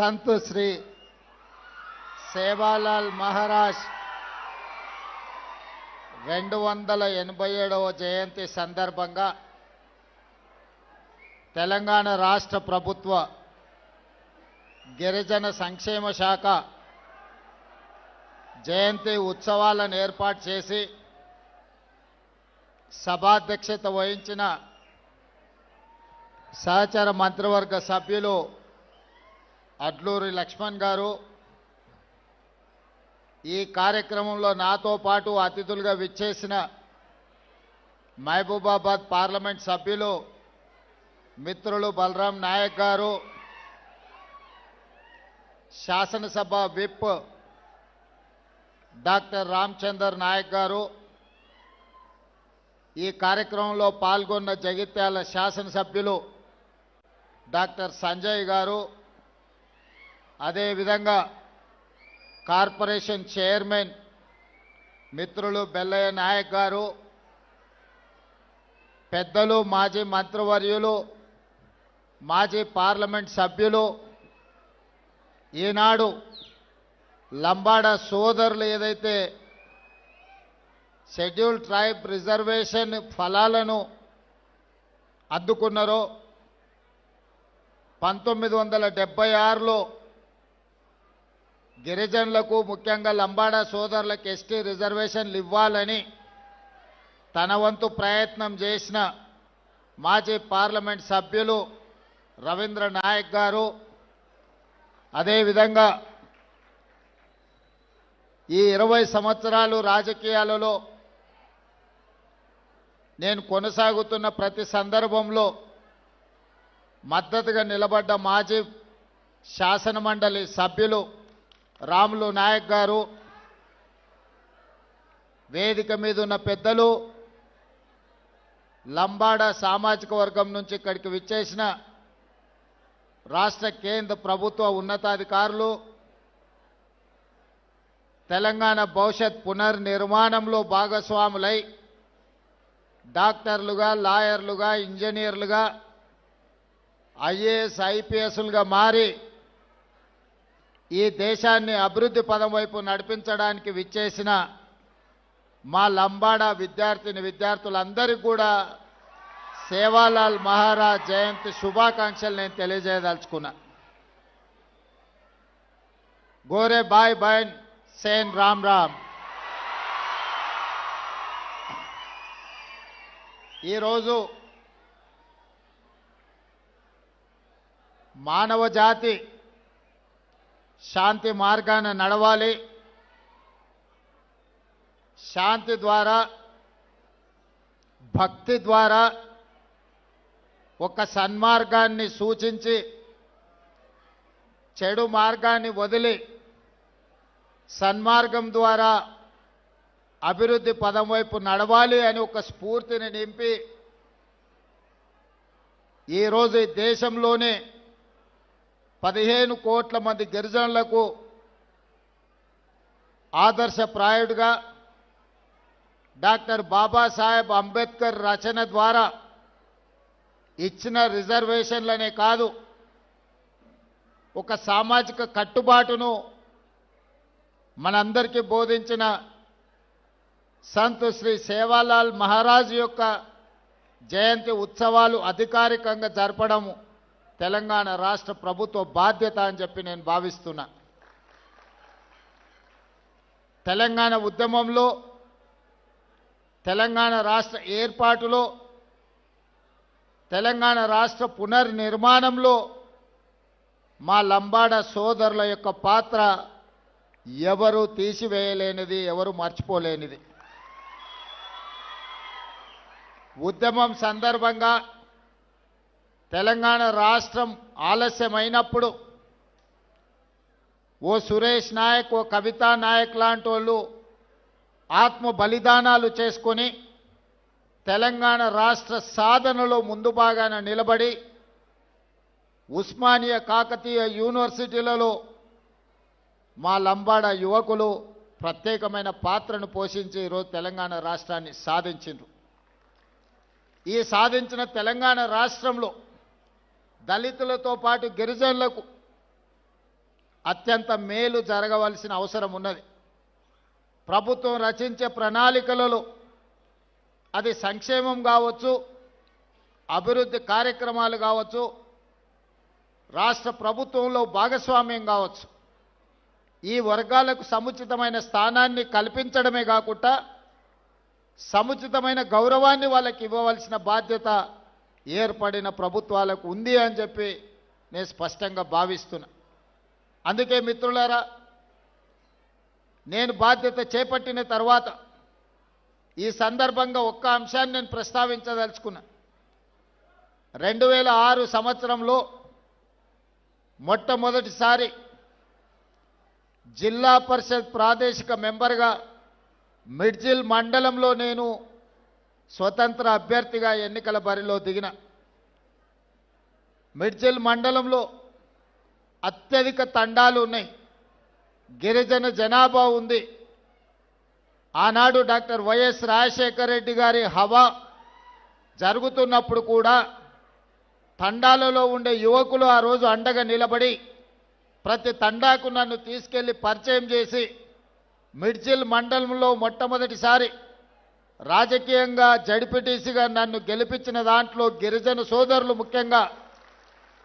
संत श्री सेवालाल महाराज 287వ జయంతి సందర్భంగా తెలంగాణ రాష్ట్ర ప్రభుత్వ గిరిజన సంక్షేమ శాఖ జయంతి ఉత్సవాలను ఏర్పాటు చేసి సభాధ్యక్షత వహించిన సహచర మంత్రివర్గ సభ్యులు అడ్లూరి లక్ష్మణ్ గారు, ఈ కార్యక్రమంలో నాతో పాటు అతిథులుగా విచ్చేసిన మహబూబాబాద్ పార్లమెంట్ సభ్యులు మిత్రులు బలరాం నాయక్ గారు, శాసనసభ విప్ డాక్టర్ రామచందర్ నాయక్ గారు, ఈ కార్యక్రమంలో పాల్గొన్న జగిత్యాల శాసనసభ్యులు డాక్టర్ సంజయ్ గారు, అదేవిధంగా కార్పొరేషన్ చైర్మన్ మిత్రులు బెల్లయ్య నాయక్ గారు, పెద్దలు మాజీ మంత్రివర్యులు, మాజీ పార్లమెంట్ సభ్యులు, ఈనాడు లంబాడ సోదరులు ఏదైతే షెడ్యూల్ ట్రైబ్ రిజర్వేషన్ ఫలాలను అందుకున్నారో 1976లో గిరిజనులకు ముఖ్యంగా లంబాడ సోదరులకు ఎస్టీ రిజర్వేషన్లు ఇవ్వాలని తన వంతు ప్రయత్నం చేసిన మాజీ పార్లమెంట్ సభ్యులు రవీంద్ర నాయక్ గారు, అదేవిధంగా ఈ 20 సంవత్సరాలు రాజకీయాలలో నేను కొనసాగుతున్న ప్రతి సందర్భంలో మద్దతుగా నిలబడ్డ మాజీ శాసనమండలి సభ్యులు రాములు నాయక్ గారు, వేదిక మీద ఉన్న పెద్దలు, లంబాడ సామాజిక వర్గం నుంచి ఇక్కడికి విచ్చేసిన రాష్ట్ర కేంద్ర ప్రభుత్వ ఉన్నతాధికారులు, తెలంగాణ భవిష్యత్ పునర్నిర్మాణంలో భాగస్వాములై డాక్టర్లుగా, లాయర్లుగా, ఇంజనీర్లుగా, ఐఏఎస్ ఐపీఎస్లుగా మారి ఈ దేశాన్ని అభివృద్ధి పదం వైపు నడిపించడానికి విచ్చేసిన మా లంబాడ విద్యార్థులందరికీ కూడా సేవాలాల్ మహారాజ్ జయంతి శుభాకాంక్షలు నేను తెలియజేయదలుచుకున్నా. గోరే బాయ్ బైన్ సేన్ రామ్ రామ్. ఈరోజు మానవ జాతి శాంతి మార్గాన నడవాలి, శాంతి ద్వారా, భక్తి ద్వారా ఒక సన్మార్గాన్ని సూచించి చెడు మార్గాన్ని వదిలి సన్మార్గం ద్వారా అభివృద్ధి పదం వైపు నడవాలి అని ఒక స్ఫూర్తిని నింపి ఈరోజు ఈ దేశంలోనే 15 కోట్ల మంది గిరిజనులకు ఆదర్శప్రాయుడిగా డాక్టర్ బాబాసాహెబ్ అంబేద్కర్ రచన ద్వారా ఇచ్చిన రిజర్వేషన్లనే కాదు, ఒక సామాజిక కట్టుబాటును మనందరికీ బోధించిన సంత్ శ్రీ సేవాలాల్ మహారాజ్ యొక్క జయంతి ఉత్సవాలు అధికారికంగా జరపడం తెలంగాణ రాష్ట్ర ప్రభుత్వ బాధ్యత అని చెప్పి నేను భావిస్తున్నా. తెలంగాణ ఉద్యమంలో, తెలంగాణ రాష్ట్ర ఏర్పాటులో, తెలంగాణ రాష్ట్ర పునర్నిర్మాణంలో మా లంబాడ సోదరుల యొక్క పాత్ర ఎవరు తీసివేయలేనిది, ఎవరు మర్చిపోలేనిది. ఉద్యమం సందర్భంగా తెలంగాణ రాష్ట్రం ఆలస్యమైనప్పుడు ఓ సురేష్ నాయక్, ఓ కవితా నాయక్ లాంటి వాళ్ళు ఆత్మ బలిదానాలు చేసుకొని తెలంగాణ రాష్ట్ర సాధనలో ముందు భాగాన నిలబడి ఉస్మానియా కాకతీయ యూనివర్సిటీలలో మా లంబాడ యువకులు ప్రత్యేకమైన పాత్రను పోషించి ఈరోజు తెలంగాణ రాష్ట్రాన్ని సాధించారు. ఈ సాధించిన తెలంగాణ రాష్ట్రంలో దళితులతో పాటు గిరిజనులకు అత్యంత మేలు జరగవలసిన అవసరం ఉన్నది. ప్రభుత్వం రచించే ప్రణాళికలలో అది సంక్షేమం కావచ్చు, అభివృద్ధి కార్యక్రమాలు కావచ్చు, రాష్ట్ర ప్రభుత్వంలో భాగస్వామ్యం కావచ్చు, ఈ వర్గాలకు సముచితమైన స్థానాన్ని కల్పించడమే కాకుండా సముచితమైన గౌరవాన్ని వాళ్ళకి ఇవ్వవలసిన బాధ్యత ఏర్పడిన ప్రభుత్వాలకు ఉంది అని చెప్పి నేను స్పష్టంగా భావిస్తున్నా. అందుకే మిత్రులారా, నేను బాధ్యత చేపట్టిన తర్వాత ఈ సందర్భంగా ఒక్క అంశాన్ని నేను ప్రస్తావించదలుచుకున్నా. 2006 సంవత్సరంలో మొట్టమొదటిసారి జిల్లా పరిషత్ ప్రాదేశిక మెంబర్గా మిడ్జిల్ మండలంలో నేను స్వతంత్ర అభ్యర్థిగా ఎన్నికల బరిలో దిగిన. మిడ్జిల్ మండలంలో అత్యధిక తండాలు ఉన్నాయి, గిరిజన జనాభా ఉంది. ఆనాడు డాక్టర్ వైఎస్ రాజశేఖర రెడ్డి గారి హవా జరుగుతున్నప్పుడు కూడా తండాలలో ఉండే యువకులు ఆ రోజు అండగా నిలబడి ప్రతి తండాకు నన్ను తీసుకెళ్లి పరిచయం చేసి మిడ్జిల్ మండలంలో మొట్టమొదటిసారి రాజకీయంగా జడ్పీటీసీగా నన్ను గెలిపించిన దాంట్లో గిరిజన సోదరులు, ముఖ్యంగా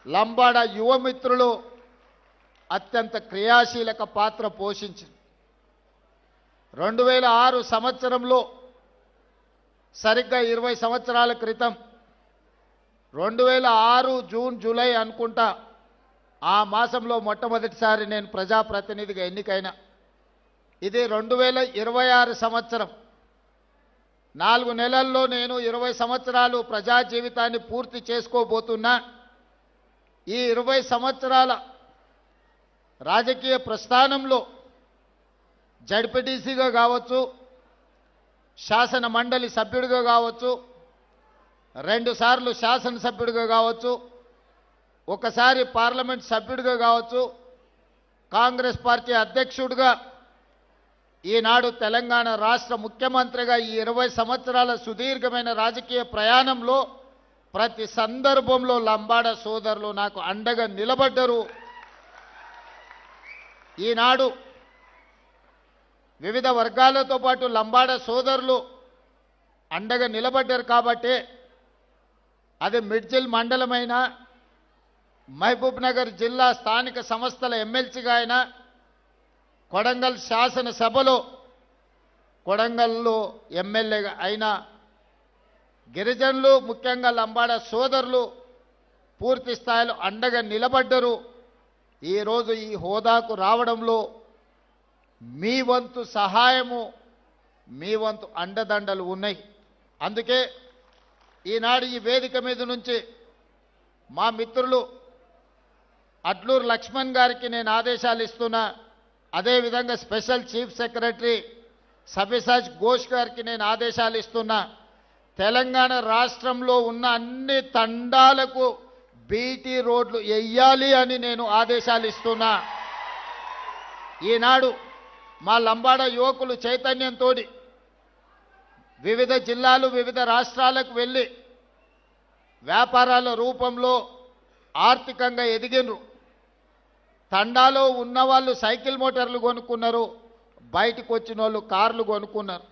లంబాడ యువమిత్రులు అత్యంత క్రియాశీలక పాత్ర పోషించింది. 2006 సంవత్సరంలో సరిగ్గా 20 సంవత్సరాల క్రితం 2006 జూన్ జూలై అనుకుంటా ఆ మాసంలో మొట్టమొదటిసారి నేను ప్రజాప్రతినిధిగా ఎన్నికైనా. ఇది 2026 సంవత్సరం. 4 నెలల్లో నేను 20 సంవత్సరాలు ప్రజా జీవితాన్ని పూర్తి చేసుకోబోతున్నా. ఈ 20 సంవత్సరాల రాజకీయ ప్రస్థానంలో జడ్పీటీసీగా కావచ్చు, శాసన మండలి సభ్యుడిగా కావచ్చు, 2 సార్లు శాసనసభ్యుడిగా కావచ్చు, ఒకసారి పార్లమెంట్ సభ్యుడిగా కావచ్చు, కాంగ్రెస్ పార్టీ అధ్యక్షుడిగా, ఈనాడు తెలంగాణ రాష్ట్ర ముఖ్యమంత్రిగా ఈ 20 సంవత్సరాల సుదీర్ఘమైన రాజకీయ ప్రయాణంలో ప్రతి సందర్భంలో లంబాడ సోదరులు నాకు అండగా నిలబడ్డరు. ఈనాడు వివిధ వర్గాలతో పాటు లంబాడ సోదరులు అండగా నిలబడ్డారు కాబట్టి అది మిడ్జిల్ మండలమైనా, మహబూబ్ నగర్ జిల్లా స్థానిక సంస్థల ఎమ్మెల్సీగా అయినా, కొడంగల్ శాసనసభలో కొడంగల్లో ఎమ్మెల్యేగా అయినా గిరిజనులు, ముఖ్యంగా లంబాడ సోదరులు పూర్తి స్థాయిలో అండగా నిలబడ్డరు. ఈరోజు ఈ హోదాకు రావడంలో మీ వంతు సహాయము, మీ వంతు అండదండలు ఉన్నాయి. అందుకే ఈనాడు ఈ వేదిక మీద నుంచి మా మిత్రులు అడ్లూరు లక్ష్మణ్ గారికి నేను ఆదేశాలు ఇస్తున్నా. అదేవిధంగా స్పెషల్ చీఫ్ సెక్రటరీ సవ్యసాచ్ ఘోష్ గారికి నేను ఆదేశాలు ఇస్తున్నా. తెలంగాణ రాష్ట్రంలో ఉన్న అన్ని తండాలకు బీటీ రోడ్లు వెయ్యాలి అని నేను ఆదేశాలు ఇస్తున్నా. ఈనాడు మా లంబాడ యువకులు చైతన్యంతో వివిధ జిల్లాలు, వివిధ రాష్ట్రాలకు వెళ్ళి వ్యాపారాల రూపంలో ఆర్థికంగా ఎదిగినరు. తండాలో ఉన్నవాళ్ళు సైకిల్ మోటార్లు కొనుక్కున్నారు, బయటకు వచ్చిన వాళ్ళు కార్లు కొనుక్కున్నారు.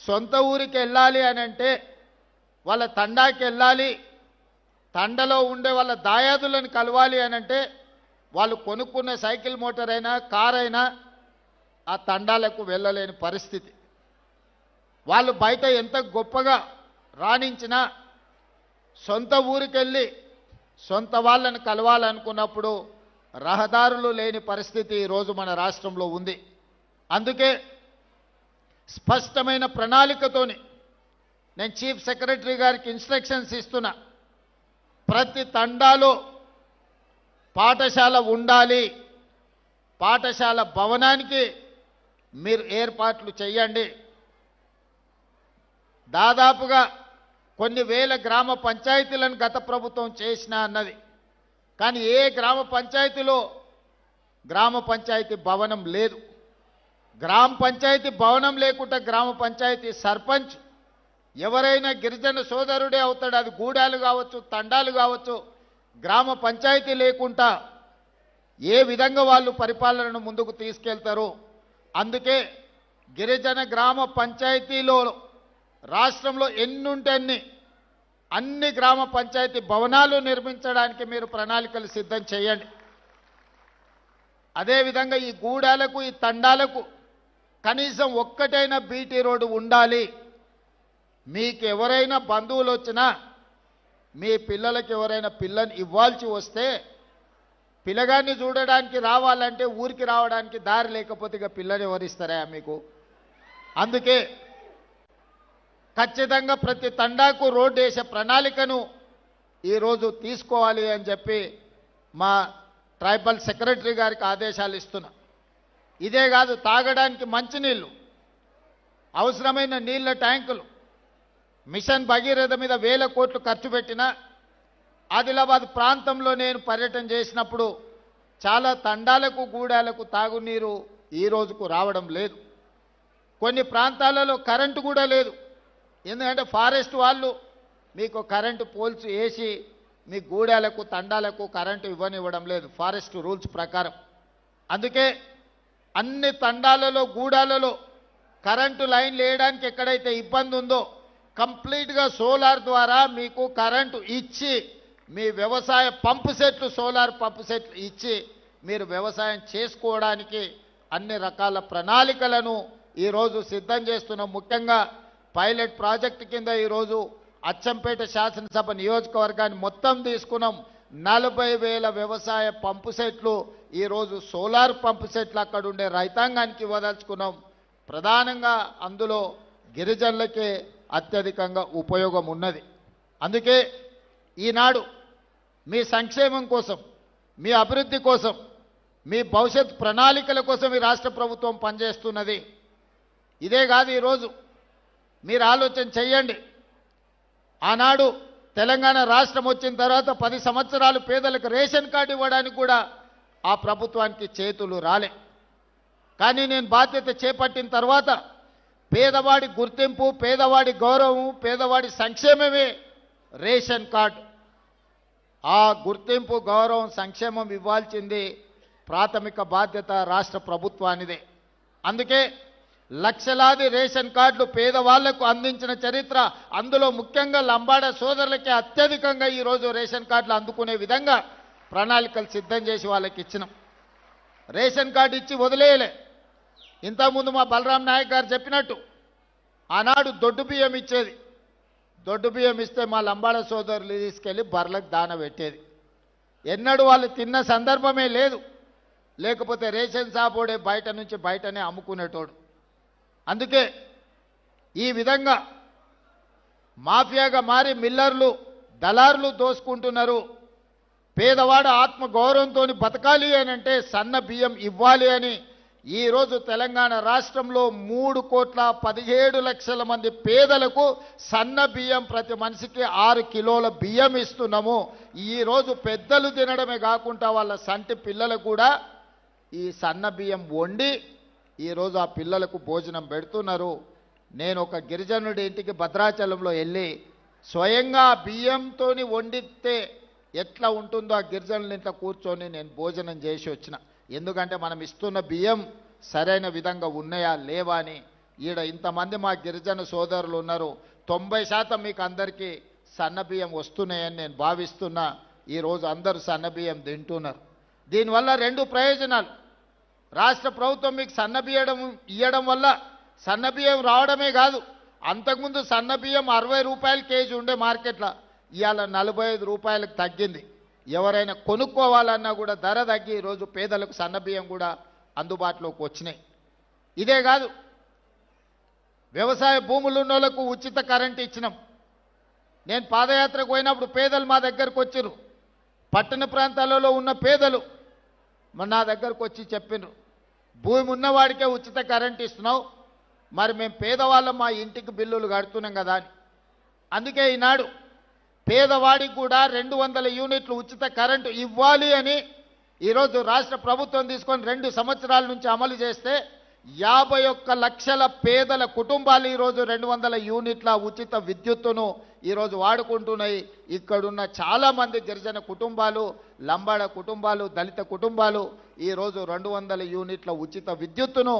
సొంత ఊరికి వెళ్ళాలి అని అంటే వాళ్ళ తండాకి వెళ్ళాలి, తండలో ఉండే వాళ్ళ దాయాదులను కలవాలి అని అంటే వాళ్ళు కొనుక్కున్న సైకిల్ మోటార్ అయినా కార్ అయినా ఆ తండాలకు వెళ్ళలేని పరిస్థితి. వాళ్ళు బయట ఎంత గొప్పగా రాణించినా సొంత ఊరికెళ్ళి సొంత వాళ్ళని కలవాలనుకున్నప్పుడు రహదారులు లేని పరిస్థితి ఈరోజు మన రాష్ట్రంలో ఉంది. అందుకే స్పష్టమైన ప్రణాళికతోని నేను చీఫ్ సెక్రటరీ గారికి ఇన్స్ట్రక్షన్స్ ఇస్తున్నా. ప్రతి తండాలో పాఠశాల ఉండాలి, పాఠశాల భవనానికి మీరు ఏర్పాట్లు చేయండి. దాదాపుగా కొన్ని వేల గ్రామ పంచాయతీలను గత ప్రభుత్వం చేసినా అన్నది, కానీ ఏ గ్రామ పంచాయతీలో గ్రామ పంచాయతీ భవనం లేదు. గ్రామ పంచాయతీ భవనం లేకుండా గ్రామ పంచాయతీ సర్పంచ్ ఎవరైనా గిరిజన సోదరుడే అవుతాడు. అది గూడాలు కావచ్చు, తండాలు కావచ్చు. గ్రామ పంచాయతీ లేకుండా ఏ విధంగా వాళ్ళు పరిపాలనను ముందుకు తీసుకెళ్తారు. అందుకే గిరిజన గ్రామ పంచాయతీలో రాష్ట్రంలో ఎన్నుంటే అన్ని గ్రామ పంచాయతీ భవనాలు నిర్మించడానికి మీరు ప్రణాళికలు సిద్ధం చేయండి. అదేవిధంగా ఈ గూడాలకు ఈ తండాలకు కనీసం ఒక్కటైనా బీటీ రోడ్డు ఉండాలి. మీకు ఎవరైనా బంధువులు వచ్చినా మీ పిల్లలకి ఎవరైనా పిల్లని ఇవ్వాల్సి వస్తే పిల్లగాన్ని చూడడానికి రావాలంటే ఊరికి రావడానికి దారి లేకపోతే ఇక పిల్లని ఎవరిస్తారా మీకు? అందుకే ఖచ్చితంగా ప్రతి తండాకు రోడ్డు వేసే ప్రణాళికను ఈరోజు తీసుకోవాలి అని చెప్పి మా ట్రైబల్ సెక్రటరీ గారికి ఆదేశాలు ఇస్తున్నా. ఇదే కాదు, తాగడానికి మంచినీళ్ళు, అవసరమైన నీళ్ళ ట్యాంకులు, మిషన్ భగీరథ మీద 1000 కోట్లు ఖర్చు పెట్టిన ఆదిలాబాద్ ప్రాంతంలో నేను పర్యటన చేసినప్పుడు చాలా తండాలకు గూడాలకు తాగునీరు ఈ రోజుకు రావడం లేదు. కొన్ని ప్రాంతాలలో కరెంటు కూడా లేదు. ఎందుకంటే ఫారెస్ట్ వాళ్ళు మీకు కరెంటు పోల్స్ వేసి మీ గూడాలకు తండాలకు కరెంటు ఇవ్వనివ్వడం లేదు ఫారెస్ట్ రూల్స్ ప్రకారం. అందుకే అన్ని తండాలలో గూడాలలో కరెంటు లైన్లు వేయడానికి ఎక్కడైతే ఇబ్బంది ఉందో కంప్లీట్గా సోలార్ ద్వారా మీకు కరెంటు ఇచ్చి మీ వ్యవసాయ పంపు సెట్లు, సోలార్ పంపు సెట్లు ఇచ్చి మీరు వ్యవసాయం చేసుకోవడానికి అన్ని రకాల ప్రణాళికలను ఈరోజు సిద్ధం చేస్తున్నాం. ముఖ్యంగా పైలట్ ప్రాజెక్టు కింద ఈరోజు అచ్చంపేట శాసనసభ నియోజకవర్గాన్ని మొత్తం తీసుకున్నాం. 40,000 వ్యవసాయ పంపు సెట్లు ఈరోజు సోలార్ పంపు సెట్లు అక్కడ ఉండే రైతాంగానికి ఇవ్వదలుచుకున్నాం. ప్రధానంగా అందులో గిరిజనులకే అత్యధికంగా ఉపయోగం ఉన్నది. అందుకే ఈనాడు మీ సంక్షేమం కోసం, మీ అభివృద్ధి కోసం, మీ భవిష్యత్ ప్రణాళికల కోసం ఈ రాష్ట్ర ప్రభుత్వం పనిచేస్తున్నది. ఇదే కాదు, ఈరోజు మీరు ఆలోచన చెయ్యండి. ఆనాడు తెలంగాణ రాష్ట్రం వచ్చిన తర్వాత 10 సంవత్సరాలు పేదలకు రేషన్ కార్డు ఇవ్వడానికి కూడా ఆ ప్రభుత్వానికి చేతులు రాలే. కానీ నేను బాధ్యత చేపట్టిన తర్వాత పేదవాడి గుర్తింపు, పేదవాడి గౌరవం, పేదవాడి సంక్షేమమే రేషన్ కార్డు. ఆ గుర్తింపు, గౌరవం, సంక్షేమం ఇవ్వాల్సింది ప్రాథమిక బాధ్యత రాష్ట్ర ప్రభుత్వానిదే. అందుకే లక్షలాది రేషన్ కార్డులు పేదవాళ్లకు అందించిన చరిత్ర, అందులో ముఖ్యంగా లంబాడ సోదరులకే అత్యధికంగా ఈరోజు రేషన్ కార్డులు అందుకునే విధంగా ప్రణాళికలు సిద్ధం చేసి వాళ్ళకి ఇచ్చినాం. రేషన్ కార్డు ఇచ్చి వదిలేయలే. ఇంతకుముందు మా బలరాం నాయక్ గారు చెప్పినట్టు ఆనాడు దొడ్డు బియ్యం ఇచ్చేది. దొడ్డు బియ్యం ఇస్తే మా లంబాడ సోదరులు తీసుకెళ్ళి బర్లకు దాన పెట్టేది. ఎన్నడూ వాళ్ళు తిన్న సందర్భమే లేదు. లేకపోతే రేషన్ షాపోడే బయట నుంచి బయటనే అమ్ముకునేటోడు. అందుకే ఈ విధంగా మాఫియాగా మారి మిల్లర్లు, దళారులు దోసుకుంటున్నారు. పేదవాడు ఆత్మ గౌరవంతో బతకాలి అని అంటే సన్న బియ్యం ఇవ్వాలి అని ఈరోజు తెలంగాణ రాష్ట్రంలో 3,17,00,000 మంది పేదలకు సన్న బియ్యం ప్రతి మనిషికి 6 కిలోల బియ్యం ఇస్తున్నాము. ఈరోజు పెద్దలు తినడమే కాకుండా వాళ్ళ సంటి పిల్లలకు కూడా ఈ సన్న బియ్యం వండి ఈరోజు ఆ పిల్లలకు భోజనం పెడుతున్నారు. నేను ఒక గిరిజనుడి ఇంటికి భద్రాచలంలో వెళ్ళి స్వయంగా బియ్యంతో వండితే ఎట్లా ఉంటుందో ఆ గిరిజనుల ఇంట్లో కూర్చొని నేను భోజనం చేసి వచ్చిన. ఎందుకంటే మనం ఇస్తున్న బియ్యం సరైన విధంగా ఉన్నాయా లేవా అని. ఈడ ఇంతమంది మా గిరిజన సోదరులు ఉన్నారు. 90% మీకు అందరికీ సన్న బియ్యం వస్తున్నాయని నేను భావిస్తున్నా. ఈరోజు అందరూ సన్న బియ్యం తింటున్నారు. దీనివల్ల 2 ప్రయోజనాలు. రాష్ట్ర ప్రభుత్వం మీకు సన్న బియ్యం ఇవ్వడం వల్ల సన్న బియ్యం రావడమే కాదు, అంతకుముందు సన్న బియ్యం 60 రూపాయలు కేజీ ఉండే మార్కెట్లో, ఇవాళ 45 రూపాయలకు తగ్గింది. ఎవరైనా కొనుక్కోవాలన్నా కూడా ధర తగ్గి ఈరోజు పేదలకు సన్న బియ్యం కూడా అందుబాటులోకి వచ్చినాయి. ఇదే కాదు, వ్యవసాయ భూములు ఉన్న వాళ్ళకు ఉచిత కరెంటు ఇచ్చినాం. నేను పాదయాత్రకు పోయినప్పుడు పేదలు మా దగ్గరకు వచ్చారు. పట్టణ ప్రాంతాలలో ఉన్న పేదలు నా దగ్గరకు వచ్చి చెప్పినారు, భూమి ఉన్నవాడికే ఉచిత కరెంటు ఇస్తున్నావు, మరి మేము పేదవాళ్ళం మా ఇంటికి బిల్లులు కడుతున్నాం కదా అని. అందుకే ఈనాడు పేదవాడికి కూడా 200 యూనిట్లు ఉచిత కరెంటు ఇవ్వాలి అని ఈరోజు రాష్ట్ర ప్రభుత్వం తీసుకొని 2 సంవత్సరాల నుంచి అమలు చేస్తే 51 లక్షల పేదల కుటుంబాలు ఈరోజు 200 యూనిట్ల ఉచిత విద్యుత్తును ఈరోజు వాడుకుంటున్నాయి. ఇక్కడున్న చాలామంది గిరిజన కుటుంబాలు, లంబాడ కుటుంబాలు, దళిత కుటుంబాలు ఈరోజు 200 యూనిట్ల ఉచిత విద్యుత్తును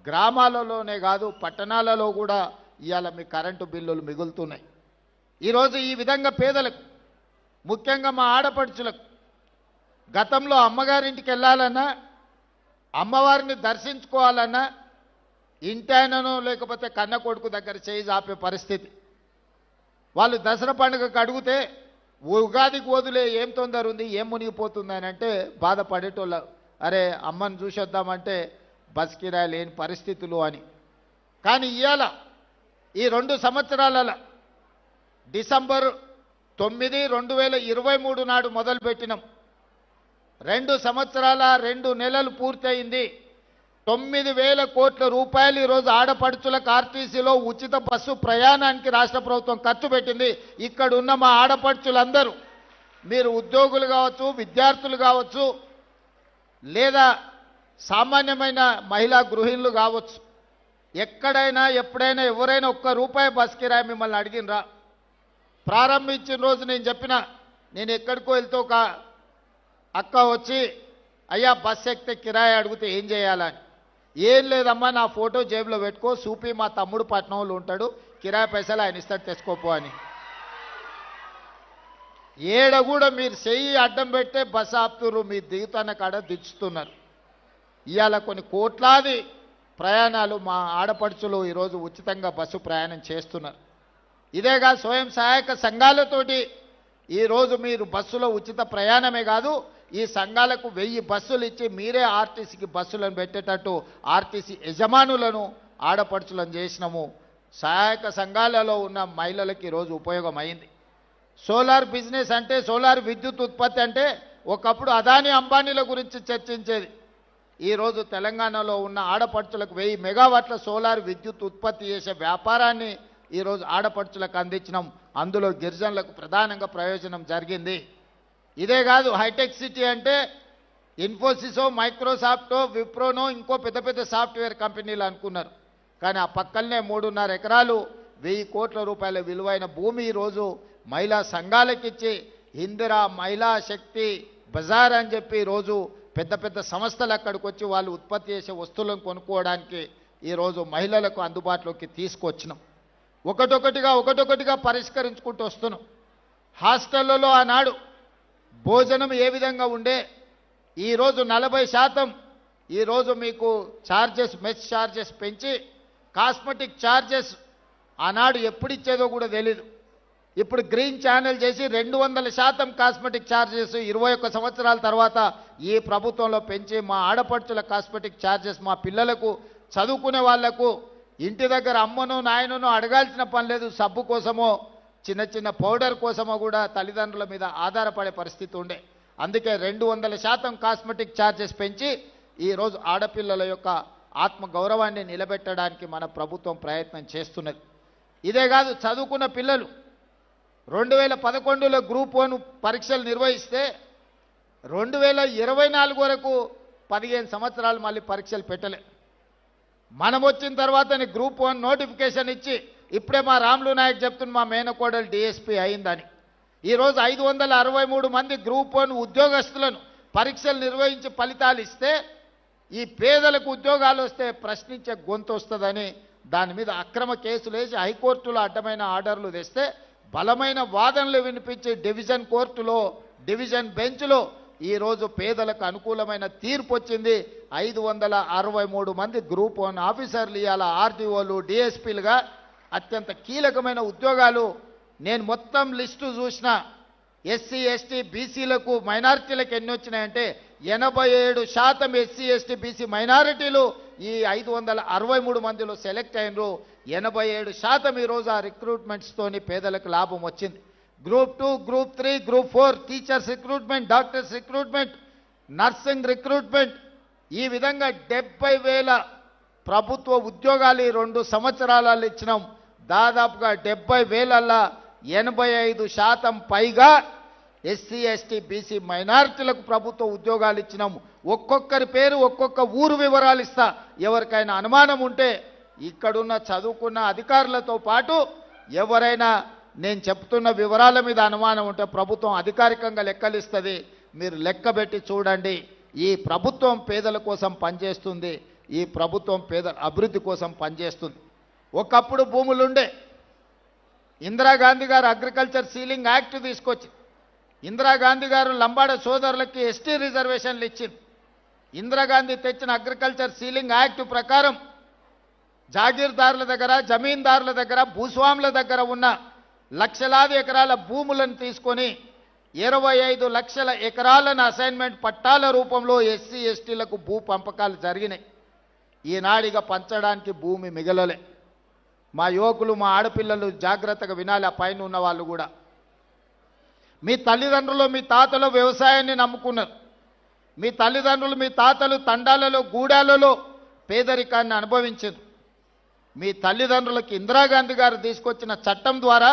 గ్రామాలలోనే కాదు పట్టణాలలో కూడా ఇవాళ మీ కరెంటు బిల్లులు మిగులుతున్నాయి. ఈరోజు ఈ విధంగా పేదలకు, ముఖ్యంగా మా ఆడపడుచులకు, గతంలో అమ్మగారింటికి వెళ్ళాలన్నా, అమ్మవారిని దర్శించుకోవాలన్నా ఇంటాయనను లేకపోతే కన్న కొడుకు దగ్గర చేయి ఆపే పరిస్థితి. వాళ్ళు దసరా పండుగకు అడిగితే ఉగాదికి వదిలే ఏం తొందర ఉంది, ఏం మునిగిపోతుంది అని అంటే బాధపడేటోళ్ళు. అరే అమ్మని చూసొద్దామంటే బస్ కిరాయి లేని పరిస్థితులు అని. కానీ ఇవాళ ఈ 2 సంవత్సరాల డిసెంబర్ 9, 2023 నాడు మొదలుపెట్టినాం. 2 సంవత్సరాల 2 నెలలు పూర్తయింది. 9,000 కోట్ల రూపాయలు ఈరోజు ఆడపడుచులకు ఆర్టీసీలో ఉచిత బస్సు ప్రయాణానికి రాష్ట్ర ప్రభుత్వం ఖర్చు పెట్టింది. ఇక్కడ ఉన్న మా ఆడపడుచులందరూ, మీరు ఉద్యోగులు కావచ్చు, విద్యార్థులు కావచ్చు, లేదా సామాన్యమైన మహిళా గృహిణులు కావచ్చు, ఎక్కడైనా ఎప్పుడైనా ఎవరైనా ₹1 బస్ కిరాయి మిమ్మల్ని అడిగినరా? ప్రారంభించిన రోజు నేను చెప్పిన, నేను ఎక్కడికో వెళ్తే ఒక అక్క వచ్చి అయ్యా బస్ ఎక్కితే కిరాయి అడిగితే ఏం చేయాలని. ఏం లేదమ్మా, నా ఫోటో జేబులో పెట్టుకో, సూపి మా తమ్ముడు పట్నంలో ఉంటాడు, కిరాయి పైసలు ఆయన ఇస్తాడు తెచ్చుకోపో అని. ఏడ కూడా మీరు చెయ్యి అడ్డం పెట్టే బస్ ఆపుతున్నారు, మీ దిగుతాన కాడ దించుతున్నారు. ఇవాళ కొన్ని కోట్లాది ప్రయాణాలు మా ఆడపడుచులు ఈరోజు ఉచితంగా బస్సు ప్రయాణం చేస్తున్నారు. ఇదేగా స్వయం సహాయక సంఘాలతోటి ఈరోజు మీరు బస్సులో ఉచిత ప్రయాణమే కాదు, ఈ సంఘాలకు 1000 బస్సులు ఇచ్చి మీరే ఆర్టీసీకి బస్సులను పెట్టేటట్టు ఆర్టీసీ యజమానులను ఆడపడుచులను చేసినాము. సహాయక సంఘాలలో ఉన్న మహిళలకు ఈరోజు ఉపయోగం అయింది. సోలార్ బిజినెస్ అంటే, సోలార్ విద్యుత్ ఉత్పత్తి అంటే ఒకప్పుడు అదానీ అంబానీల గురించి చర్చించేది. ఈరోజు తెలంగాణలో ఉన్న ఆడపడుచులకు 1000 మెగావాట్ల సోలార్ విద్యుత్ ఉత్పత్తి చేసే వ్యాపారాన్ని ఈరోజు ఆడపడుచులకు అందించినాం. అందులో గిరిజనులకు ప్రధానంగా ప్రయోజనం జరిగింది. ఇదే కాదు, హైటెక్ సిటీ అంటే ఇన్ఫోసిసో, మైక్రోసాఫ్టో, విప్రోనో, ఇంకో పెద్ద పెద్ద సాఫ్ట్వేర్ కంపెనీలు అనుకున్నారు. కానీ ఆ పక్కనే 3.5 ఎకరాలు 1000 కోట్ల రూపాయల విలువైన భూమి ఈరోజు మహిళా సంఘాలకిచ్చి ఇందిరా మహిళా శక్తి బజార్ అని చెప్పి ఈరోజు పెద్ద పెద్ద సంస్థలు అక్కడికి వచ్చి వాళ్ళు ఉత్పత్తి చేసే వస్తువులను కొనుక్కోవడానికి ఈరోజు మహిళలకు అందుబాటులోకి తీసుకొచ్చినాం. ఒకటొకటిగా పరిష్కరించుకుంటూ వస్తున్నాం. హాస్టళ్లలో ఆనాడు భోజనం ఏ విధంగా ఉండే, ఈరోజు 40% ఈరోజు మీకు ఛార్జెస్, మెస్ ఛార్జెస్ పెంచి కాస్మెటిక్ ఛార్జెస్ ఆనాడు ఎప్పుడు ఇచ్చేదో కూడా తెలీదు. ఇప్పుడు గ్రీన్ ఛానల్ చేసి 200% కాస్మెటిక్ ఛార్జెస్ 21 సంవత్సరాల తర్వాత ఈ ప్రభుత్వంలో పెంచి మా ఆడపడుచుల కాస్మెటిక్ ఛార్జెస్, మా పిల్లలకు చదువుకునే వాళ్లకు ఇంటి దగ్గర అమ్మను నాయనను అడగాల్సిన పని లేదు. సబ్బు కోసమో చిన్న చిన్న పౌడర్ కోసమో కూడా తల్లిదండ్రుల మీద ఆధారపడే పరిస్థితి ఉండే. అందుకే 200% కాస్మెటిక్ ఛార్జెస్ పెంచి ఈరోజు ఆడపిల్లల యొక్క ఆత్మ గౌరవాన్ని నిలబెట్టడానికి మన ప్రభుత్వం ప్రయత్నం చేస్తున్నది. ఇదే కాదు, చదువుకున్న పిల్లలు 2011లో గ్రూప్ 1 పరీక్షలు నిర్వహిస్తే 2024 వరకు 15 సంవత్సరాలు మళ్ళీ పరీక్షలు పెట్టలే. మనం వచ్చిన తర్వాతనే గ్రూప్ 1 నోటిఫికేషన్ ఇచ్చి ఇప్పుడే మా రాములు నాయక్ చెప్తున్న మా మేనకోడలు డిఎస్పీ అయిందని. ఈరోజు 563 మంది గ్రూప్ 1 ఉద్యోగస్తులను పరీక్షలు నిర్వహించి ఫలితాలు ఇస్తే ఈ పేదలకు ఉద్యోగాలు వస్తే ప్రశ్నించే గొంతు వస్తుందని దాని మీద అక్రమ కేసులు వేసి హైకోర్టులో అడ్డమైన ఆర్డర్లు తెస్తే బలమైన వాదనలు వినిపించి డివిజన్ కోర్టులో, డివిజన్ బెంచ్లో ఈరోజు పేదలకు అనుకూలమైన తీర్పు వచ్చింది. 563 మంది గ్రూప్ 1 ఆఫీసర్లు ఇవాళ ఆర్డీఓలు, డిఎస్పీలుగా అత్యంత కీలకమైన ఉద్యోగాలు. నేను మొత్తం లిస్టు చూసిన ఎస్సీ, ఎస్టీ, బీసీలకు, మైనారిటీలకు ఎన్ని వచ్చినాయంటే 87% ఎస్సీ, ఎస్టీ, బీసీ మైనారిటీలు ఈ 563 మందిలో సెలెక్ట్ అయినరు. 87% ఈరోజు ఆ రిక్రూట్మెంట్స్తోని పేదలకు లాభం వచ్చింది. Group 2, group 3, group 4 teachers recruitment, doctors recruitment, nursing recruitment, ఈ విధంగా 70,000 ప్రభుత్వ ఉద్యోగాలు ఈ 2 సంవత్సరాలలో ఇచ్చినాం. దాదాపుగా 70,000ల్లో 85% పైగా ఎస్సీ, ఎస్టీ, బీసీ మైనారిటీలకు ప్రభుత్వ ఉద్యోగాలు ఇచ్చినాము. ఒక్కొక్కరి పేరు ఒక్కొక్క ఊరు వివరాలు ఇస్తా. ఎవరికైనా అనుమానం ఉంటే ఇక్కడున్న చదువుకున్న అధికారులతో పాటు ఎవరైనా నేను చెప్తున్న వివరాల మీద అనుమానం ఉంటే ప్రభుత్వం అధికారికంగా లెక్కలిస్తుంది. మీరు లెక్కబెట్టి చూడండి. ఈ ప్రభుత్వం పేదల కోసం పనిచేస్తుంది. ఈ ప్రభుత్వం పేదల అభివృద్ధి కోసం పనిచేస్తుంది. ఒకప్పుడు భూములుండే. ఇందిరాగాంధీ గారు అగ్రికల్చర్ సీలింగ్ యాక్ట్ తీసుకొచ్చి ఇందిరాగాంధీ గారు లంబాడ సోదరులకి ఎస్టీ రిజర్వేషన్లు ఇచ్చింది. ఇందిరాగాంధీ తెచ్చిన అగ్రికల్చర్ సీలింగ్ యాక్ట్ ప్రకారం జాగీర్దారుల దగ్గర, జమీందారుల దగ్గర, భూస్వాముల దగ్గర ఉన్న లక్షలాది ఎకరాల భూములను తీసుకొని 25 లక్షల ఎకరాలను అసైన్మెంట్ పట్టాల రూపంలో ఎస్సీ ఎస్టీలకు భూ పంపకాలు జరిగినాయి. ఈనాడిగా పంచడానికి భూమి మిగలలే. మా యువకులు, మా ఆడపిల్లలు జాగ్రత్తగా వినాలి. ఆ పైన ఉన్న వాళ్ళు కూడా మీ తల్లిదండ్రులు, మీ తాతలు వ్యవసాయాన్ని నమ్ముకున్నారు. మీ తల్లిదండ్రులు, మీ తాతలు తండాలలో, గూడాలలో పేదరికాన్ని అనుభవించారు. మీ తల్లిదండ్రులకు ఇందిరాగాంధీ గారు తీసుకొచ్చిన చట్టం ద్వారా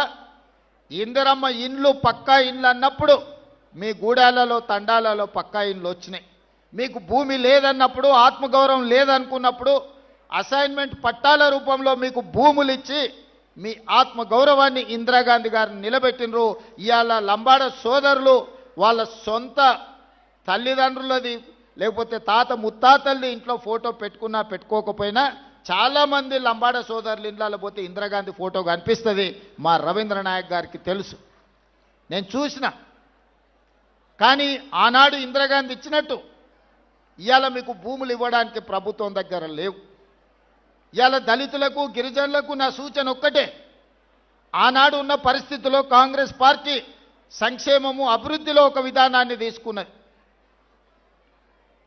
ఇందిరమ్మ ఇండ్లు, పక్కా ఇండ్లు అన్నప్పుడు మీ గూడాలలో, తండాలలో పక్కా ఇండ్లు వచ్చినాయి. మీకు భూమి లేదన్నప్పుడు, ఆత్మగౌరవం లేదనుకున్నప్పుడు అసైన్మెంట్ పట్టాల రూపంలో మీకు భూములు ఇచ్చి మీ ఆత్మగౌరవాన్ని ఇందిరాగాంధీ గారిని నిలబెట్టినరు. ఇవాళ లంబాడ సోదరులు వాళ్ళ సొంత తల్లిదండ్రులది లేకపోతే తాత ముత్తాతల్ని ఇంట్లో ఫోటో పెట్టుకున్నా పెట్టుకోకపోయినా చాలామంది లంబాడ సోదరులు ఇండ్లలో పోతే ఇందిరాగాంధీ ఫోటో కనిపిస్తుంది. మా రవీంద్ర నాయక్ గారికి తెలుసు, నేను చూసిన. కానీ ఆనాడు ఇందిరాగాంధీ ఇచ్చినట్టు ఇవాళ మీకు భూములు ఇవ్వడానికి ప్రభుత్వం దగ్గర లేవు. ఇవాళ దళితులకు, గిరిజనులకు నా సూచన ఒక్కటే. ఆనాడు ఉన్న పరిస్థితుల్లో కాంగ్రెస్ పార్టీ సంక్షేమము, అభివృద్ధిలో ఒక విధానాన్ని తీసుకున్నది.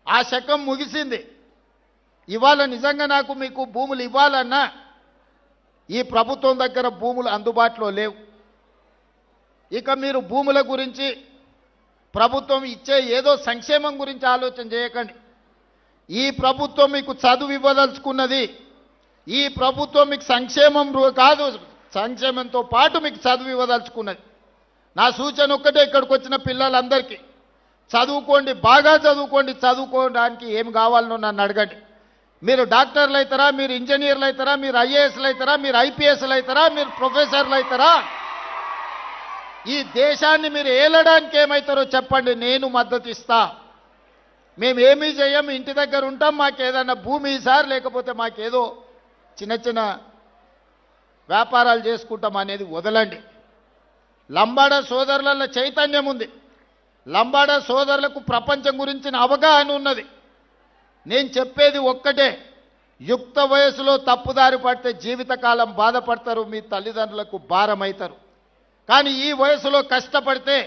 ఆ శకం ముగిసింది. ఇవాళ నిజంగా నాకు మీకు భూములు ఇవ్వాలన్నా ఈ ప్రభుత్వం దగ్గర భూములు అందుబాటులో లేవు. ఇక మీరు భూముల గురించి, ప్రభుత్వం ఇచ్చే ఏదో సంక్షేమం గురించి ఆలోచన చేయకండి. ఈ ప్రభుత్వం మీకు చదువు ఇవ్వదలుచుకున్నది. ఈ ప్రభుత్వం మీకు సంక్షేమం కాదు, సంక్షేమంతో పాటు మీకు చదువు ఇవ్వదలుచుకున్నది. నా సూచన ఒక్కటే ఇక్కడికి వచ్చిన పిల్లలందరికీ, చదువుకోండి, బాగా చదువుకోండి. చదువుకోవడానికి ఏం కావాలనో నన్ను అడగండి. మీరు డాక్టర్లు అవుతారా, మీరు ఇంజనీర్లు అవుతారా, మీరు ఐఏఎస్లు అవుతారా, మీరు ఐపీఎస్లు అవుతారా, మీరు ప్రొఫెసర్లు అవుతారా? ఈ దేశాన్ని మీరు ఏలడానికి ఏమవుతారో చెప్పండి, నేను మద్దతు ఇస్తా. మేమేమీ చేయం, ఇంటి దగ్గర ఉంటాం, మాకేదన్నా భూమి సార్, లేకపోతే మాకేదో చిన్న చిన్న వ్యాపారాలు చేసుకుంటాం అనేది వదలండి. లంబాడ సోదరులలో చైతన్యం ఉంది. లంబాడ సోదరులకు ప్రపంచం గురించిన అవగాహన ఉన్నది. నేను చెప్పేది ఒక్కటే, యుక్త వయసులో తప్పుదారి పడితే జీవితకాలం బాధపడతారు, మీ తల్లిదండ్రులకు భారం అవుతారు. కానీ ఈ వయసులో కష్టపడితే,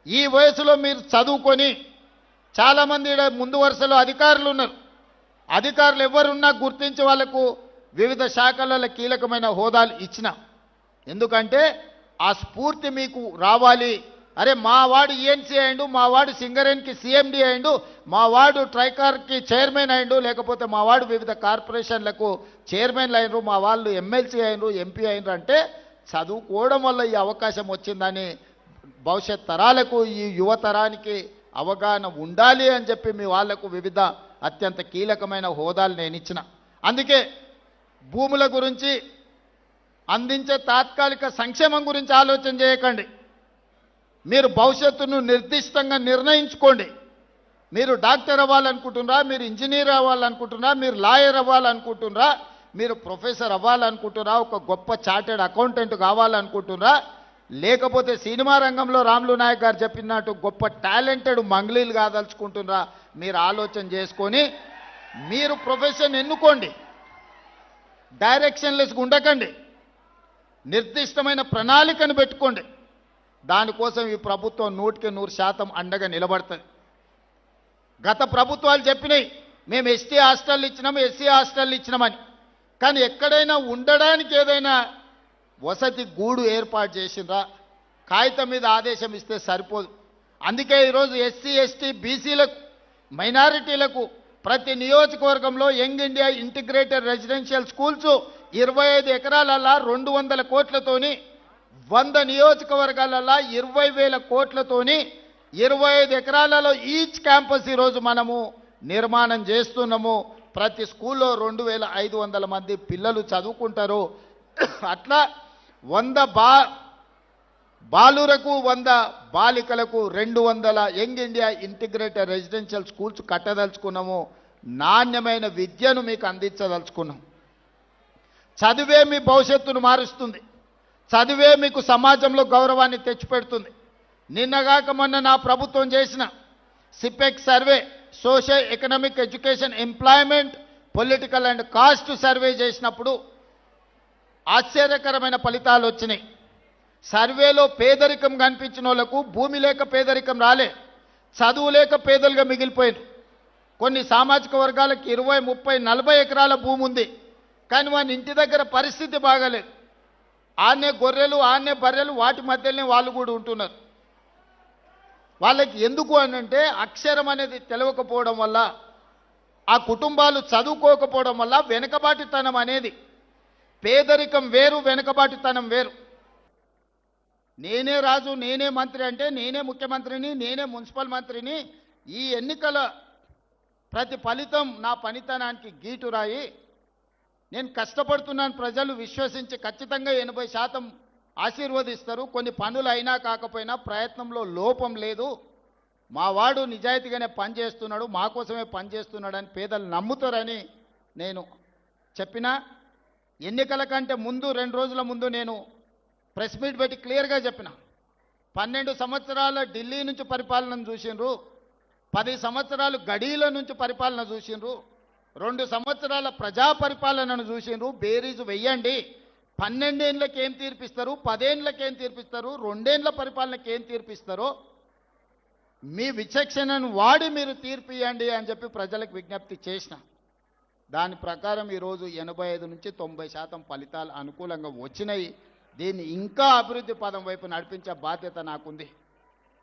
ఈ వయసులో మీరు చదువుకొని, చాలామంది ముందు వరుసలో అధికారులు ఉన్నారు. అధికారులు ఎవరున్నా గుర్తించి వాళ్లకు వివిధ శాఖలలో కీలకమైన హోదాలు ఇచ్చిన. ఎందుకంటే ఆ స్ఫూర్తి మీకు రావాలి. అరే మా వాడు ఈఎన్సీ అయిండు, మా వాడు సింగరేణికి సిఎండి అయిండు, మా వాడు ట్రైకార్కి చైర్మన్ అయిండు, లేకపోతే మా వాడు వివిధ కార్పొరేషన్లకు చైర్మన్లు అయినరు, మా వాళ్ళు ఎమ్మెల్సీ అయినరు, ఎంపీ అయినరు అంటే చదువుకోవడం వల్ల ఈ అవకాశం వచ్చిందని భవిష్యత్ తరాలకు, ఈ యువతరానికి అవగాహన ఉండాలి అని చెప్పి మీ వాళ్లకు వివిధ అత్యంత కీలకమైన హోదాలు నేను ఇచ్చిన. అందుకే భూముల గురించి, అందించే తాత్కాలిక సంక్షేమం గురించి ఆలోచన చేయకండి. మీరు భవిష్యత్తును నిర్దిష్టంగా నిర్ణయించుకోండి. మీరు డాక్టర్ అవ్వాలనుకుంటున్నారా, మీరు ఇంజనీర్ అవ్వాలనుకుంటున్నారా, మీరు లాయర్ అవ్వాలనుకుంటున్నారా, మీరు ప్రొఫెసర్ అవ్వాలనుకుంటున్నారా, ఒక గొప్ప చార్టెడ్ అకౌంటెంట్ కావాలనుకుంటున్నారా, లేకపోతే సినిమా రంగంలో రాములు నాయక్ గారు చెప్పినట్టు గొప్ప టాలెంటెడ్ మంగ్లీలు కాదలుచుకుంటున్నారా, మీరు ఆలోచన చేసుకొని మీరు ప్రొఫెషన్ ఎన్నుకోండి. డైరెక్షన్లెస్గా ఉండకండి. నిర్దిష్టమైన ప్రణాళికను పెట్టుకోండి. దానికోసం ఈ ప్రభుత్వం 100% అండగా నిలబడుతుంది. గత ప్రభుత్వాలు చెప్పినాయి మేము ఎస్టీ హాస్టల్ ఇచ్చినాం, ఎస్సీ హాస్టల్ ఇచ్చినామని. కానీ ఎక్కడైనా ఉండడానికి ఏదైనా వసతి గూడు ఏర్పాటు చేసిండ్రా? కాగితం మీద ఆదేశం ఇస్తే సరిపోదు. అందుకే ఈరోజు ఎస్సీ, ఎస్టీ, బీసీలకు, మైనారిటీలకు ప్రతి నియోజకవర్గంలో young India integrated residential schools 25 ఎకరాలల్లా 200 కోట్లతోని, 100 నియోజకవర్గాలల్లా 20,000 కోట్లతోని 25 ఎకరాలలో ఈచ్ క్యాంపస్ ఈరోజు మనము నిర్మాణం చేస్తున్నాము. ప్రతి స్కూల్లో 2500 మంది పిల్లలు చదువుకుంటారు. అట్లా 100 బాలురకు 100 బాలికలకు 200 young India integrated residential schools కట్టదలుచుకున్నాము. నాణ్యమైన విద్యను మీకు అందించదలుచుకున్నాం. చదివే మీ భవిష్యత్తును మారుస్తుంది. చదివే మీకు సమాజంలో గౌరవాన్ని తెచ్చిపెడుతుంది. నిన్నగాక మొన్న నా ప్రభుత్వం చేసిన SEEEPC survey, social economic education employment political and caste survey చేసినప్పుడు ఆశ్చర్యకరమైన ఫలితాలు వచ్చినాయి. సర్వేలో పేదరికం కనిపించిన వాళ్ళకు భూమి లేక పేదరికం రాలే, చదువు లేక పేదలుగా మిగిలిపోయారు. కొన్ని సామాజిక వర్గాలకు 20, 30, 40 ఎకరాల భూమి ఉంది, కానీ వాని ఇంటి దగ్గర పరిస్థితి బాగాలేదు. ఆనే గొర్రెలు, ఆనే బర్రెలు, వాటి మధ్యలోనే వాళ్ళు కూడా ఉంటున్నారు. వాళ్ళకి ఎందుకు అనంటే అక్షరం అనేది తెలవకపోవడం వల్ల, ఆ కుటుంబాలు చదువుకోకపోవడం వల్ల వెనుకబాటుతనం అనేది, పేదరికం వేరు, వెనుకబాటుతనం వేరు. నేనే రాజు, నేనే మంత్రి అంటే నేనే ముఖ్యమంత్రిని, నేనే మున్సిపల్ మంత్రిని, ఈ ఎన్నికల ప్రతి ఫలితం నా పనితనానికి గీటురాయి, నేను కష్టపడుతున్నాను, ప్రజలు విశ్వసించి ఖచ్చితంగా 80% ఆశీర్వదిస్తారు. కొన్ని పనులు అయినా కాకపోయినా ప్రయత్నంలో లోపం లేదు, మా వాడు నిజాయితీగానే పనిచేస్తున్నాడు, మా కోసమే పనిచేస్తున్నాడని పేదలు నమ్ముతారని నేను చెప్పినా. ఎన్నికల కంటే ముందు 2 రోజుల ముందు నేను ప్రెస్ మీట్ పెట్టి క్లియర్గా చెప్పిన, 12 సంవత్సరాల ఢిల్లీ నుంచి పరిపాలనను చూసిండ్రు, 10 సంవత్సరాలు గడీల నుంచి పరిపాలన చూసిండ్రు, 2 సంవత్సరాల ప్రజా పరిపాలనను చూసిండ్రు. బేరీజు వెయ్యండి, 12 ఏళ్ళకి ఏం తీర్పిస్తారు, 10 ఏళ్ళకి ఏం తీర్పిస్తారు, 2 ఏళ్ళ పరిపాలనకి ఏం తీర్పిస్తారో మీ విచక్షణను వాడి మీరు తీర్పియండి అని చెప్పి ప్రజలకు విజ్ఞప్తి చేసిన. దాని ప్రకారం ఈరోజు 85 నుంచి 90% ఫలితాలు అనుకూలంగా వచ్చినాయి. దీన్ని ఇంకా అభివృద్ధి పదం వైపు నడిపించే బాధ్యత నాకుంది.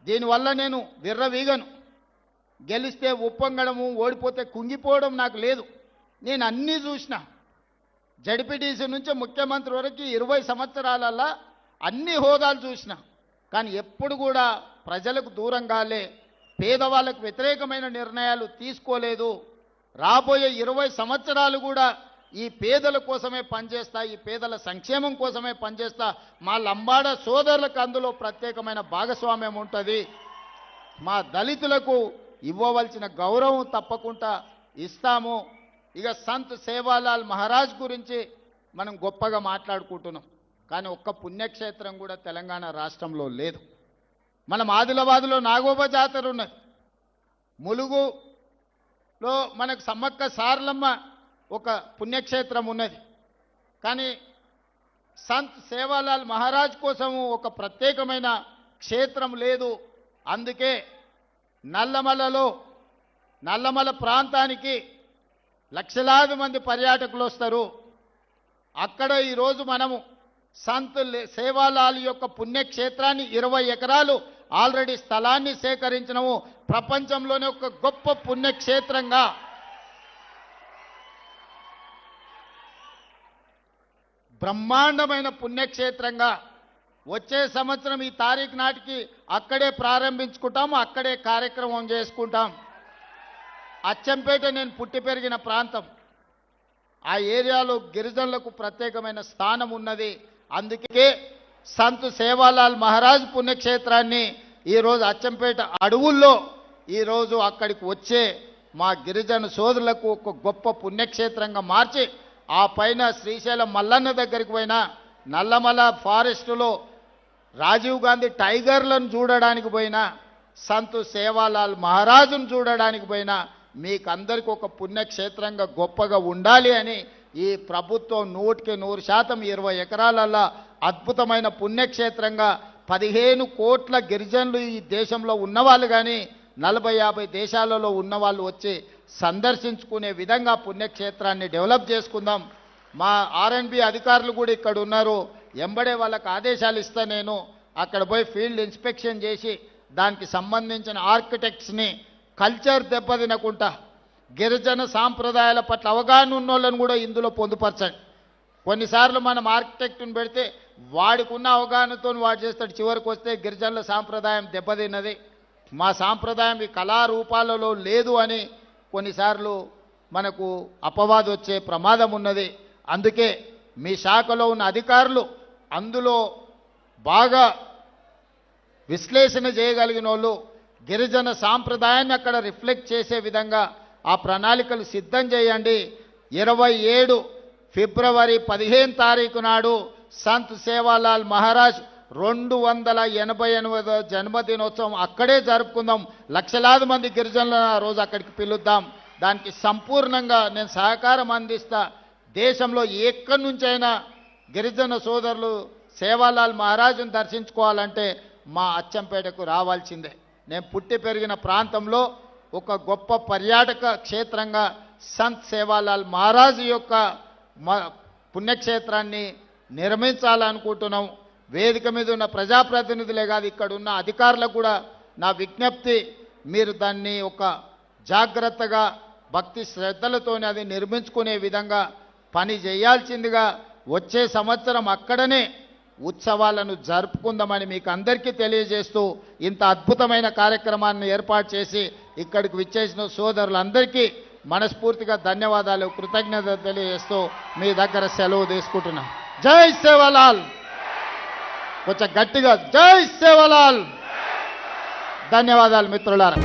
దీనివల్ల నేను విర్రవీగను. గెలిస్తే ఉప్పొంగడము, ఓడిపోతే కుంగిపోవడం నాకు లేదు. నేను అన్నీ చూసిన, జడ్పీటీసీ నుంచి ముఖ్యమంత్రి వరకు 20 సంవత్సరాలల్లా అన్ని హోదాలు చూసిన, కానీ ఎప్పుడు కూడా ప్రజలకు దూరంగాలే, పేదవాళ్ళకు వ్యతిరేకమైన నిర్ణయాలు తీసుకోలేదు. రాబోయే 20 సంవత్సరాలు కూడా ఈ పేదల కోసమే పనిచేస్తా, ఈ పేదల సంక్షేమం కోసమే పనిచేస్తా. మా లంబాడ సోదరులకు అందులో ప్రత్యేకమైన భాగస్వామ్యం ఉంటుంది. మా దళితులకు ఇవ్వవలసిన గౌరవం తప్పకుండా ఇస్తాము. ఇక సంత్ సేవాలాల్ మహారాజ్ గురించి మనం గొప్పగా మాట్లాడుకుంటున్నాం, కానీ ఒక్క పుణ్యక్షేత్రం కూడా తెలంగాణ రాష్ట్రంలో లేదు. మనం ఆదిలాబాద్లో నాగోబా జాతర ఉన్నది, ములుగులో మనకు సమ్మక్క సారలమ్మ ఒక పుణ్యక్షేత్రం ఉన్నది, కానీ సంత్ సేవాలాల్ మహారాజ్ కోసము ఒక ప్రత్యేకమైన క్షేత్రం లేదు. అందుకే నల్లమల ప్రాంతానికి లక్షలాది మంది పర్యాటకులు వస్తారు. అక్కడ ఈరోజు మనము సంత్ సేవాలాల్ యొక్క పుణ్యక్షేత్రాన్ని 20 ఎకరాలు ఆల్రెడీ స్థలాన్ని సేకరించినము. ప్రపంచంలోనే ఒక గొప్ప పుణ్యక్షేత్రంగా, బ్రహ్మాండమైన పుణ్యక్షేత్రంగా వచ్చే సంవత్సరం ఈ తారీఖు నాటికి అక్కడే ప్రారంభించుకుంటాం, అక్కడే కార్యక్రమం చేసుకుంటాం. అచ్చంపేట నేను పుట్టి పెరిగిన ప్రాంతం, ఆ ఏరియాలో గిరిజనులకు ప్రత్యేకమైన స్థానం ఉన్నది. అందుకే సంత్ సేవాలాల్ మహారాజ్ పుణ్యక్షేత్రాన్ని ఈరోజు అచ్చంపేట అడవుల్లో ఈరోజు అక్కడికి వచ్చే మా గిరిజన సోదరులకు ఒక గొప్ప పుణ్యక్షేత్రంగా మార్చి, ఆ పైన శ్రీశైలం మల్లన్న దగ్గరికి పోయినా, నల్లమల ఫారెస్టులో రాజీవ్ గాంధీ టైగర్లను చూడడానికి పోయినా, సంత్ సేవాలాల్ మహారాజును చూడడానికి పోయినా, మీకు అందరికీ ఒక పుణ్యక్షేత్రంగా గొప్పగా ఉండాలి అని ఈ ప్రభుత్వం 100కి 100% 20 ఎకరాలల్లో అద్భుతమైన పుణ్యక్షేత్రంగా 15 కోట్ల గిరిజనులు ఈ దేశంలో ఉన్నవాళ్ళు, కానీ 40-50 దేశాలలో ఉన్నవాళ్ళు వచ్చి సందర్శించుకునే విధంగా పుణ్యక్షేత్రాన్ని డెవలప్ చేసుకుందాం. మా ఆర్ఎండ్బి అధికారులు కూడా ఇక్కడ ఉన్నారు, ఎంబడే వాళ్ళకి ఆదేశాలు ఇస్తా. నేను అక్కడ పోయి ఫీల్డ్ ఇన్స్పెక్షన్ చేసి దానికి సంబంధించిన ఆర్కిటెక్ట్స్ని కల్చర్ దెబ్బతినకుండా గిరిజన సాంప్రదాయాల పట్ల అవగాహన ఉన్నోళ్ళని కూడా ఇందులో పొందుపరచండి. కొన్నిసార్లు మనం ఆర్కిటెక్ట్ని పెడితే వాడికి ఉన్న అవగాహనతో వాడు చేస్తాడు, చివరికి వస్తే గిరిజనుల సాంప్రదాయం దెబ్బతిన్నది, మా సాంప్రదాయం ఈ కళారూపాలలో లేదు అని కొన్నిసార్లు మనకు అపవాదు వచ్చే ప్రమాదం ఉన్నది. అందుకే మీ శాఖలో ఉన్న అధికారులు అందులో బాగా విశ్లేషణ చేయగలిగిన వాళ్ళు గిరిజన సాంప్రదాయాన్ని అక్కడ రిఫ్లెక్ట్ చేసే విధంగా ఆ ప్రణాళికలు సిద్ధం చేయండి. 27 ఫిబ్రవరి 15 తారీఖు నాడు సంత్ సేవాలాల్ మహారాజ్ 288వ జన్మదినోత్సవం అక్కడే జరుపుకుందాం. లక్షలాది మంది గిరిజనులను ఆ రోజు అక్కడికి పిలుద్దాం. దానికి సంపూర్ణంగా నేను సహకారం అందిస్తా. దేశంలో ఎక్కడి నుంచైనా గిరిజన సోదరులు సేవాలాల్ మహారాజును దర్శించుకోవాలంటే మా అచ్చంపేటకు రావాల్సిందే. నేను పుట్టి పెరిగిన ప్రాంతంలో ఒక గొప్ప పర్యాటక క్షేత్రంగా సంత్ సేవాలాల్ మహారాజు యొక్క పుణ్యక్షేత్రాన్ని నిర్మించాలనుకుంటున్నాం. వేదిక మీద ఉన్న ప్రజాప్రతినిధులే కాదు, ఇక్కడ ఉన్న అధికారులకు కూడా నా విజ్ఞప్తి, మీరు దాన్ని ఒక జాగ్రత్తగా భక్తి శ్రద్ధలతోనే అది నిర్మించుకునే విధంగా పని చేయాల్సిందిగా వచ్చే సంవత్సరం అక్కడనే ఉత్సవాలను జరుపుకుందామని మీకు అందరికీ తెలియజేస్తూ ఇంత అద్భుతమైన కార్యక్రమాన్ని ఏర్పాటు చేసి ఇక్కడికి విచ్చేసిన సోదరులందరికీ మనస్ఫూర్తిగా ధన్యవాదాలు, కృతజ్ఞతలు తెలియజేస్తూ మీ దగ్గర సెలవు తీసుకుంటున్నాం. జై సేవాలాల్. కొంచెం గట్టిగా జై సేవాలాల్. ధన్యవాదాలు మిత్రులారా.